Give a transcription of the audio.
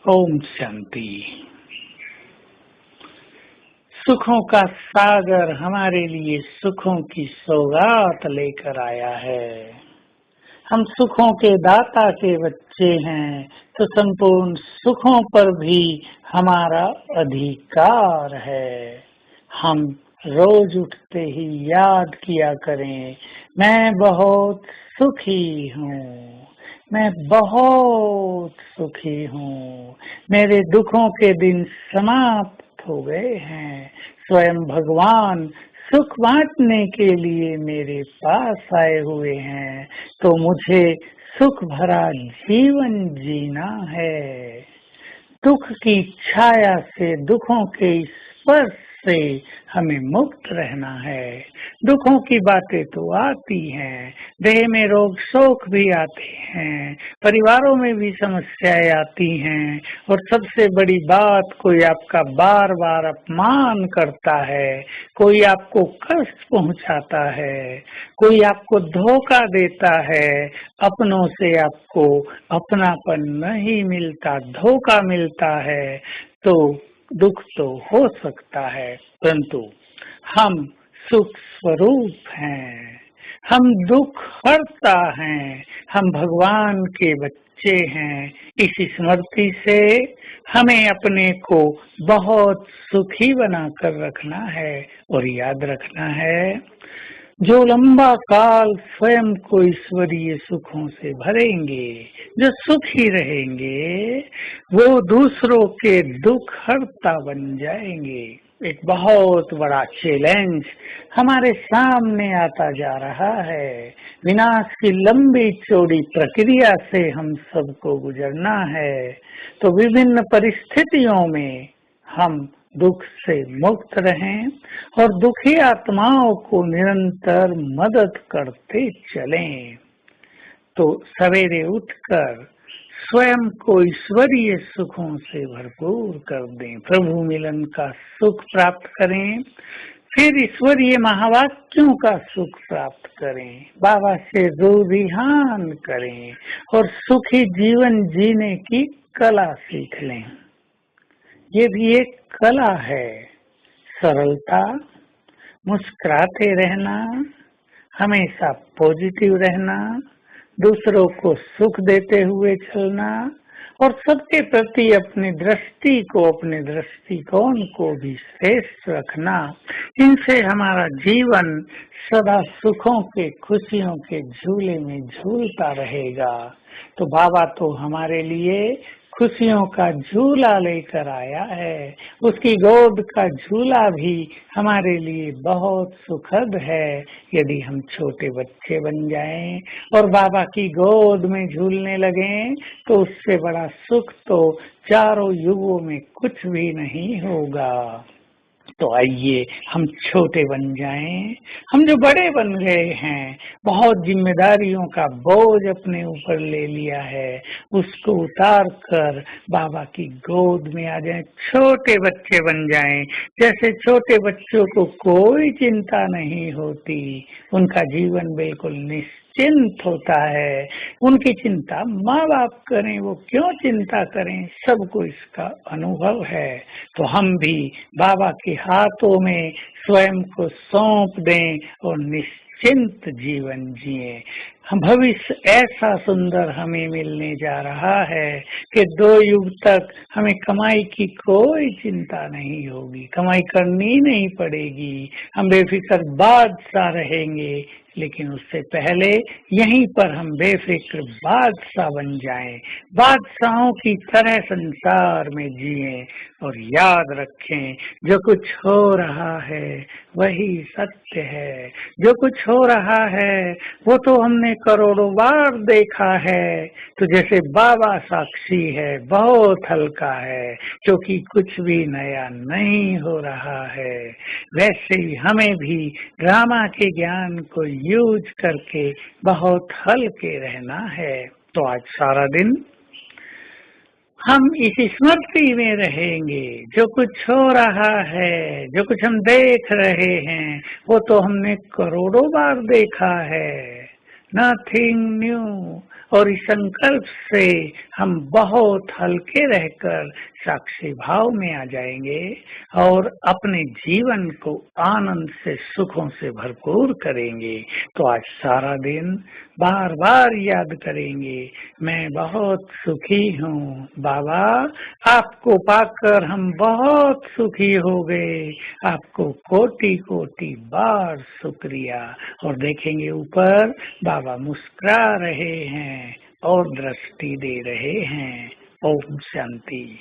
ओम शांति। सुखों का सागर हमारे लिए सुखों की सौगात लेकर आया है। हम सुखों के दाता के बच्चे हैं, तो संपूर्ण सुखों पर भी हमारा अधिकार है। हम रोज उठते ही याद किया करें, मैं बहुत सुखी हूँ, मैं बहुत सुखी हूँ, मेरे दुखों के दिन समाप्त हो गए हैं। स्वयं भगवान सुख बांटने के लिए मेरे पास आए हुए हैं, तो मुझे सुख भरा जीवन जीना है। दुख की छाया से, दुखों के स्पर्श से हमें मुक्त रहना है। दुखों की बातें तो आती हैं, देह में रोग शोक भी आते हैं, परिवारों में भी समस्याएं आती हैं, और सबसे बड़ी बात, कोई आपका बार बार अपमान करता है, कोई आपको कष्ट पहुंचाता है, कोई आपको धोखा देता है, अपनों से आपको अपनापन नहीं मिलता, धोखा मिलता है, तो दुख तो हो सकता है, परंतु हम सुख स्वरूप हैं, हम दुख हरता हैं, हम भगवान के बच्चे हैं। इस स्मृति से हमें अपने को बहुत सुखी बनाकर रखना है और याद रखना है, जो लंबा काल स्वयं को ईश्वरीय सुखों से भरेंगे, जो सुखी रहेंगे, वो दूसरों के दुख हरता बन जाएंगे। एक बहुत बड़ा चैलेंज हमारे सामने आता जा रहा है। विनाश की लंबी चौड़ी प्रक्रिया से हम सबको गुजरना है, तो विभिन्न परिस्थितियों में हम दुख से मुक्त रहें और दुखी आत्माओं को निरंतर मदद करते चलें। तो सवेरे उठकर स्वयं को ईश्वरीय सुखों से भरपूर कर दें, प्रभु मिलन का सुख प्राप्त करें, फिर ईश्वरीय महावाक्यों का सुख प्राप्त करें, बाबा से रूहान करें और सुखी जीवन जीने की कला सीख लें। ये भी एक कला है। सरलता, मुस्कुराते रहना, हमेशा पॉजिटिव रहना, दूसरों को सुख देते हुए चलना और सबके प्रति अपनी दृष्टि को, अपने दृष्टिकोण को भी श्रेष्ठ रखना, इनसे हमारा जीवन सदा सुखों के, खुशियों के झूले में झूलता रहेगा। तो बाबा तो हमारे लिए खुशियों का झूला लेकर आया है, उसकी गोद का झूला भी हमारे लिए बहुत सुखद है। यदि हम छोटे बच्चे बन जाएं और बाबा की गोद में झूलने लगें, तो उससे बड़ा सुख तो चारों युगों में कुछ भी नहीं होगा। तो आइए हम छोटे बन जाएं, हम जो बड़े बन गए हैं, बहुत जिम्मेदारियों का बोझ अपने ऊपर ले लिया है, उसको उतार कर बाबा की गोद में आ जाएं, छोटे बच्चे बन जाएं। जैसे छोटे बच्चों को कोई चिंता नहीं होती, उनका जीवन बिल्कुल निश्चिंत होता है, उनकी चिंता माँ बाप करें, वो क्यों चिंता करें, सबको इसका अनुभव है। तो हम भी बाबा के हाथों में स्वयं को सौंप दें और निश्चिंत जीवन जिए। हम भविष्य ऐसा सुंदर हमें मिलने जा रहा है कि 2 युग तक हमें कमाई की कोई चिंता नहीं होगी, कमाई करनी नहीं पड़ेगी, हम बेफिक्र बादशाह रहेंगे। लेकिन उससे पहले यहीं पर हम बेफिक्र बादशाह बन जाएं, बादशाहों की तरह संसार में जिएं और याद रखें, जो कुछ हो रहा है वही सत्य है। जो कुछ हो रहा है वो तो हमने करोड़ों बार देखा है। तो जैसे बाबा साक्षी है, बहुत हल्का है, क्योंकि कुछ भी नया नहीं हो रहा है, वैसे ही हमें भी ड्रामा के ज्ञान को यूज करके बहुत हल्के रहना है। तो आज सारा दिन हम इस स्मृति में रहेंगे, जो कुछ हो रहा है, जो कुछ हम देख रहे हैं, वो तो हमने करोड़ों बार देखा है। नथिंग न्यू, और इस संकल्प से हम बहुत हल्के रहकर साक्षी भाव में आ जाएंगे और अपने जीवन को आनंद से सुखों से भरपूर करेंगे। तो आज सारा दिन बार बार याद करेंगे, मैं बहुत सुखी हूँ बाबा, आपको पाकर हम बहुत सुखी हो गए, आपको कोटि कोटि बार शुक्रिया। और देखेंगे ऊपर बाबा मुस्कुरा रहे हैं और दृष्टि दे रहे हैं। ओम शांति।